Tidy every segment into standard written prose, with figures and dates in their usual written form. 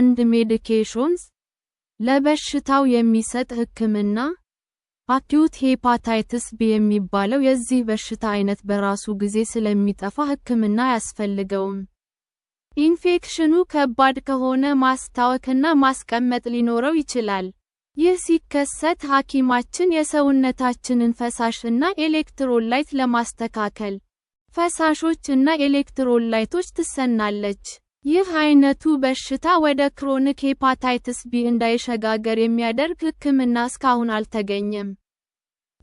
and medications ለበሽታው የሚሰጥ ህክምና acute hepatitis B የሚባለው የዚህ በሽታ አይነት በራሱ ጊዜ ስለሚጠፋ ህክምና ያስፈልገውም። ኢንፌክሽኑ ከባድ ከሆነ ማስታወክና ማስቀመጥ ሊኖረው ይችላል። ይህ ሲከሰት ሐኪማችን የሰውነታችንን ፈሳሽና ኤሌክትሮላይት ለማስተካከል ፈሳሾች እና ኤሌክትሮላይቶች ትሰናለች። ይህ አይነቱ በሽታ ወደ ክሮኒክ ሄፓታይቲስ ቢ እንዳይሸጋገር የሚያደርግ ህክምና እስካሁን አልተገኘም።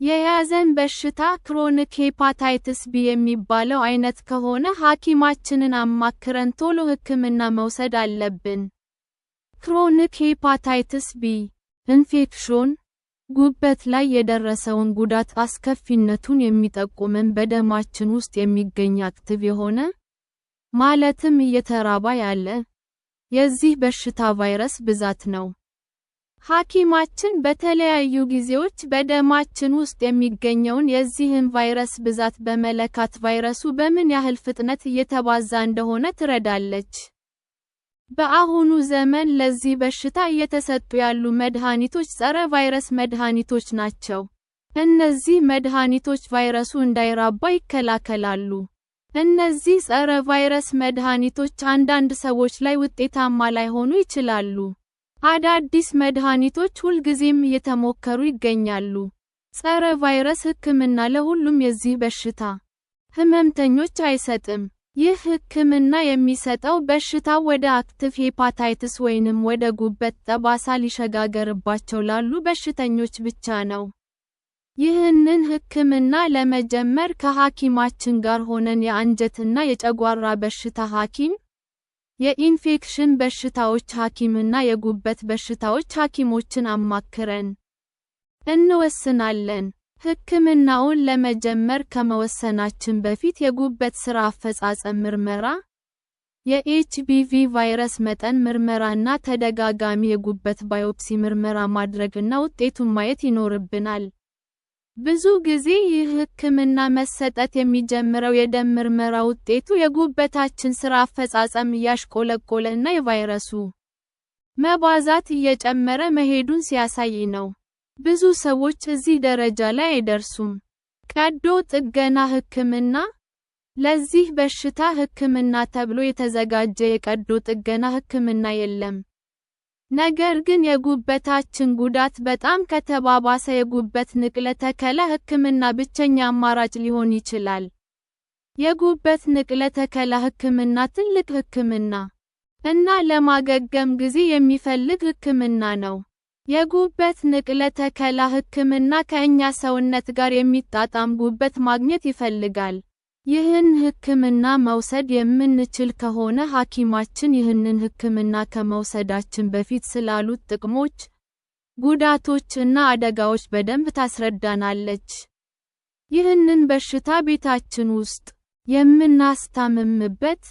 የያዘን በሽታ ክሮኒክ ሄፓታይቲስ ቢ የሚባለው አይነት ከሆነ ሐኪማችንን አማክረን ቶሎ ህክምና መውሰድ አለብን። ክሮኒክ ሄፓታይቲስ ቢ ኢንፌክሽን ጉበት ላይ የደረሰውን ጉዳት አስከፊነቱን የሚጠቁመን በደማችን ውስጥ የሚገኝ አክቲቭ የሆነ ማለትም እየተራባ ያለ የዚህ በሽታ ቫይረስ ብዛት ነው። ሐኪማችን በተለያዩ ጊዜዎች በደማችን ውስጥ የሚገኘውን የዚህን ቫይረስ ብዛት በመለካት ቫይረሱ በምን ያህል ፍጥነት እየተባዛ እንደሆነ ትረዳለች። በአሁኑ ዘመን ለዚህ በሽታ እየተሰጡ ያሉ መድኃኒቶች ጸረ ቫይረስ መድኃኒቶች ናቸው። እነዚህ መድኃኒቶች ቫይረሱ እንዳይራባ ይከላከላሉ። እነዚህ ጸረ ቫይረስ መድኃኒቶች አንዳንድ ሰዎች ላይ ውጤታማ ላይሆኑ ይችላሉ። አዳዲስ መድኃኒቶች ሁልጊዜም እየተሞከሩ ይገኛሉ። ጸረ ቫይረስ ህክምና ለሁሉም የዚህ በሽታ ህመምተኞች አይሰጥም። ይህ ህክምና የሚሰጠው በሽታው ወደ አክቲቭ ሄፓታይቲስ ወይንም ወደ ጉበት ጠባሳ ሊሸጋገርባቸው ላሉ በሽተኞች ብቻ ነው። ይህንን ህክምና ለመጀመር ከሐኪማችን ጋር ሆነን የአንጀትና የጨጓራ በሽታ ሐኪም፣ የኢንፌክሽን በሽታዎች ሐኪምና የጉበት በሽታዎች ሐኪሞችን አማክረን እንወስናለን። ህክምናውን ለመጀመር ከመወሰናችን በፊት የጉበት ስራ አፈጻጸም ምርመራ፣ የኤችፒቪ ቫይረስ መጠን ምርመራና ተደጋጋሚ የጉበት ባዮፕሲ ምርመራ ማድረግና ውጤቱን ማየት ይኖርብናል። ብዙ ጊዜ ይህ ህክምና መሰጠት የሚጀምረው የደም ምርመራ ውጤቱ የጉበታችን ስራ አፈጻጸም እያሽቆለቆለ እና የቫይረሱ መባዛት እየጨመረ መሄዱን ሲያሳይ ነው። ብዙ ሰዎች እዚህ ደረጃ ላይ አይደርሱም። ቀዶ ጥገና ህክምና ለዚህ በሽታ ህክምና ተብሎ የተዘጋጀ የቀዶ ጥገና ህክምና የለም። ነገር ግን የጉበታችን ጉዳት በጣም ከተባባሰ የጉበት ንቅለ ተከላ ህክምና ብቸኛ አማራጭ ሊሆን ይችላል። የጉበት ንቅለ ተከላ ህክምና ትልቅ ህክምና እና ለማገገም ጊዜ የሚፈልግ ህክምና ነው። የጉበት ንቅለ ተከላ ህክምና ከእኛ ሰውነት ጋር የሚጣጣም ጉበት ማግኘት ይፈልጋል። ይህን ህክምና መውሰድ የምንችል ከሆነ ሐኪማችን ይህንን ህክምና ከመውሰዳችን በፊት ስላሉት ጥቅሞች፣ ጉዳቶች እና አደጋዎች በደንብ ታስረዳናለች። ይህንን በሽታ ቤታችን ውስጥ የምናስታምምበት፣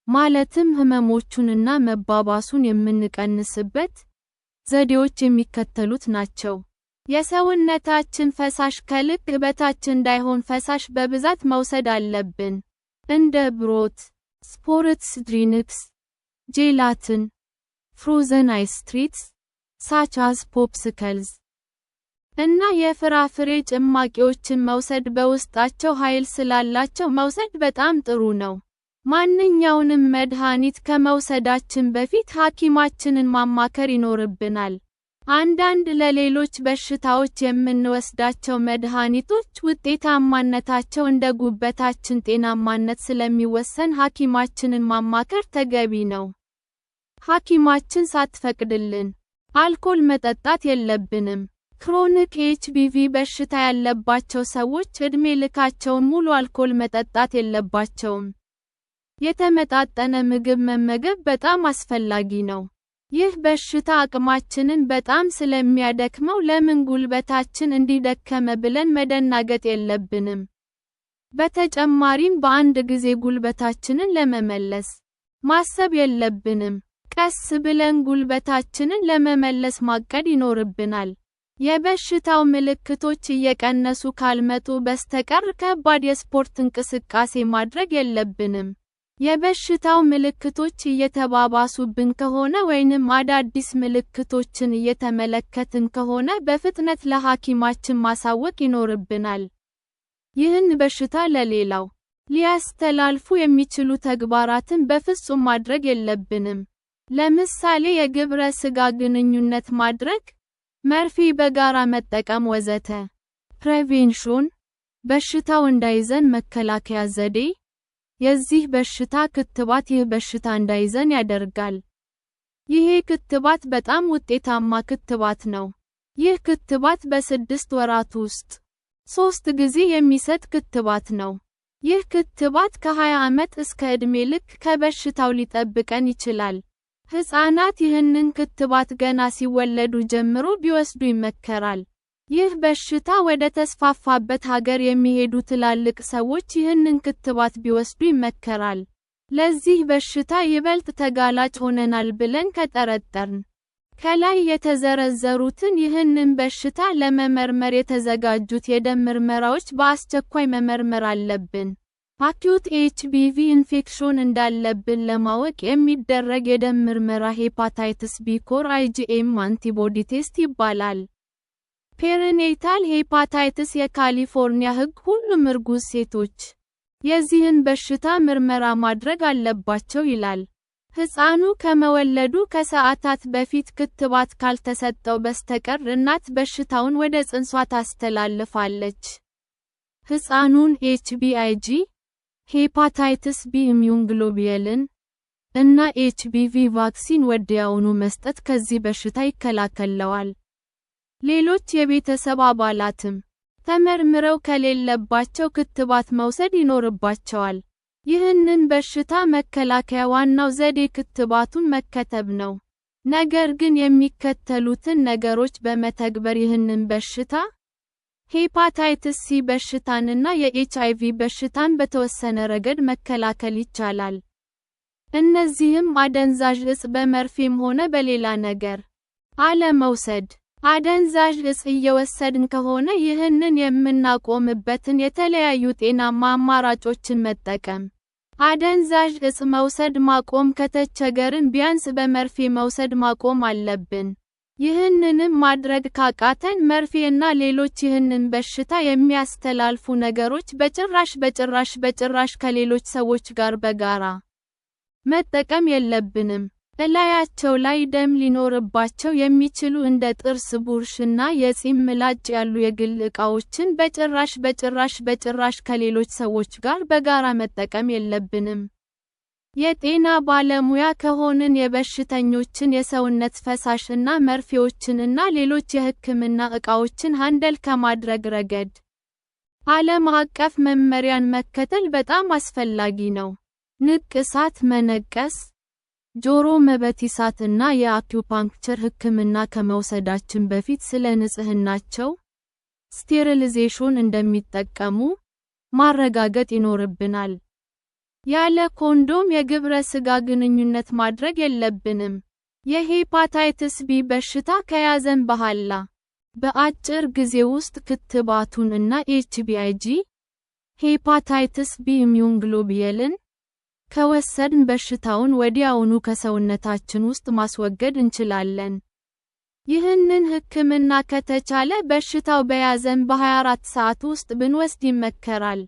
ማለትም ህመሞቹንና መባባሱን የምንቀንስበት ዘዴዎች የሚከተሉት ናቸው። የሰውነታችን ፈሳሽ ከልክ በታች እንዳይሆን ፈሳሽ በብዛት መውሰድ አለብን። እንደ ብሮት፣ ስፖርትስ ድሪንክስ፣ ጄላቲን፣ ፍሮዘን አይስ ትሪትስ such as popsicles እና የፍራፍሬ ጭማቂዎችን መውሰድ በውስጣቸው ኃይል ስላላቸው መውሰድ በጣም ጥሩ ነው። ማንኛውንም መድኃኒት ከመውሰዳችን በፊት ሐኪማችንን ማማከር ይኖርብናል። አንዳንድ ለሌሎች በሽታዎች የምንወስዳቸው መድኃኒቶች ውጤታማነታቸው እንደ ጉበታችን ጤናማነት ስለሚወሰን ሐኪማችንን ማማከር ተገቢ ነው። ሐኪማችን ሳትፈቅድልን አልኮል መጠጣት የለብንም። ክሮኒክ ኤችፒቪ በሽታ ያለባቸው ሰዎች ዕድሜ ልካቸውን ሙሉ አልኮል መጠጣት የለባቸውም። የተመጣጠነ ምግብ መመገብ በጣም አስፈላጊ ነው። ይህ በሽታ አቅማችንን በጣም ስለሚያደክመው ለምን ጉልበታችን እንዲደከመ ብለን መደናገጥ የለብንም። በተጨማሪም በአንድ ጊዜ ጉልበታችንን ለመመለስ ማሰብ የለብንም። ቀስ ብለን ጉልበታችንን ለመመለስ ማቀድ ይኖርብናል። የበሽታው ምልክቶች እየቀነሱ ካልመጡ በስተቀር ከባድ የስፖርት እንቅስቃሴ ማድረግ የለብንም። የበሽታው ምልክቶች እየተባባሱብን ከሆነ ወይንም አዳዲስ ምልክቶችን እየተመለከትን ከሆነ በፍጥነት ለሐኪማችን ማሳወቅ ይኖርብናል። ይህን በሽታ ለሌላው ሊያስተላልፉ የሚችሉ ተግባራትን በፍጹም ማድረግ የለብንም። ለምሳሌ የግብረ ሥጋ ግንኙነት ማድረግ፣ መርፌ በጋራ መጠቀም ወዘተ። ፕሬቬንሽን በሽታው እንዳይዘን መከላከያ ዘዴ። የዚህ በሽታ ክትባት ይህ በሽታ እንዳይዘን ያደርጋል። ይሄ ክትባት በጣም ውጤታማ ክትባት ነው። ይህ ክትባት በ6 ወራት ውስጥ 3 ጊዜ የሚሰጥ ክትባት ነው። ይህ ክትባት ከ20 ዓመት እስከ ዕድሜ ልክ ከበሽታው ሊጠብቀን ይችላል። ሕፃናት ይህንን ክትባት ገና ሲወለዱ ጀምሮ ቢወስዱ ይመከራል። ይህ በሽታ ወደ ተስፋፋበት ሀገር የሚሄዱ ትላልቅ ሰዎች ይህንን ክትባት ቢወስዱ ይመከራል። ለዚህ በሽታ ይበልጥ ተጋላጭ ሆነናል ብለን ከጠረጠርን፣ ከላይ የተዘረዘሩትን ይህንን በሽታ ለመመርመር የተዘጋጁት የደም ምርመራዎች በአስቸኳይ መመርመር አለብን። አኪዩት ኤችቢቪ ኢንፌክሽን እንዳለብን ለማወቅ የሚደረግ የደም ምርመራ ሄፓታይተስ ቢ ኮር አይጂኤም አንቲቦዲ ቴስት ይባላል። ፔሪኔታል ሄፓታይተስ የካሊፎርኒያ ሕግ ሁሉም እርጉዝ ሴቶች የዚህን በሽታ ምርመራ ማድረግ አለባቸው ይላል። ሕፃኑ ከመወለዱ ከሰዓታት በፊት ክትባት ካልተሰጠው በስተቀር እናት በሽታውን ወደ ጽንሷ ታስተላልፋለች። ሕፃኑን ኤችቢአይጂ፣ ሄፓታይተስ ቢ ኢሚዩን ግሎቢየልን እና ኤችቢቪ ቫክሲን ወዲያውኑ መስጠት ከዚህ በሽታ ይከላከለዋል። ሌሎች የቤተሰብ አባላትም ተመርምረው ከሌለባቸው ክትባት መውሰድ ይኖርባቸዋል። ይህንን በሽታ መከላከያ ዋናው ዘዴ ክትባቱን መከተብ ነው። ነገር ግን የሚከተሉትን ነገሮች በመተግበር ይህንን በሽታ፣ ሄፓታይተስ ሲ በሽታንና የኤችአይቪ በሽታን በተወሰነ ረገድ መከላከል ይቻላል። እነዚህም አደንዛዥ ዕፅ በመርፌም ሆነ በሌላ ነገር አለመውሰድ። አደንዛዥ ዕፅ እየወሰድን ከሆነ ይህንን የምናቆምበትን የተለያዩ ጤናማ አማራጮችን መጠቀም። አደንዛዥ ዕፅ መውሰድ ማቆም ከተቸገርን ቢያንስ በመርፌ መውሰድ ማቆም አለብን። ይህንንም ማድረግ ካቃተን መርፌ እና ሌሎች ይህንን በሽታ የሚያስተላልፉ ነገሮች በጭራሽ ከሌሎች ሰዎች ጋር በጋራ መጠቀም የለብንም። እላያቸው ላይ ደም ሊኖርባቸው የሚችሉ እንደ ጥርስ ብሩሽ እና የጺም ምላጭ ያሉ የግል ዕቃዎችን በጭራሽ ከሌሎች ሰዎች ጋር በጋራ መጠቀም የለብንም። የጤና ባለሙያ ከሆንን የበሽተኞችን የሰውነት ፈሳሽ እና መርፌዎችን እና ሌሎች የሕክምና ዕቃዎችን ሃንደል ከማድረግ ረገድ ዓለም አቀፍ መመሪያን መከተል በጣም አስፈላጊ ነው። ንቅሳት መነቀስ፣ ጆሮ መበጢሳት እና የአኩፓንክቸር ሕክምና ከመውሰዳችን በፊት ስለ ንጽህናቸው ስቴሪላይዜሽን እንደሚጠቀሙ ማረጋገጥ ይኖርብናል። ያለ ኮንዶም የግብረ ሥጋ ግንኙነት ማድረግ የለብንም። የሄፓታይተስ ቢ በሽታ ከያዘን በኋላ በአጭር ጊዜ ውስጥ ክትባቱን እና ኤችቢአይጂ፣ ሄፓታይተስ ቢ ኢሚዩን ግሎቢየልን ከወሰድን በሽታውን ወዲያውኑ ከሰውነታችን ውስጥ ማስወገድ እንችላለን። ይህንን ሕክምና ከተቻለ በሽታው በያዘን በ24 ሰዓት ውስጥ ብንወስድ ይመከራል።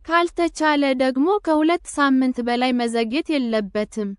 ካልተቻለ ደግሞ ከ2 ሳምንት በላይ መዘግየት የለበትም።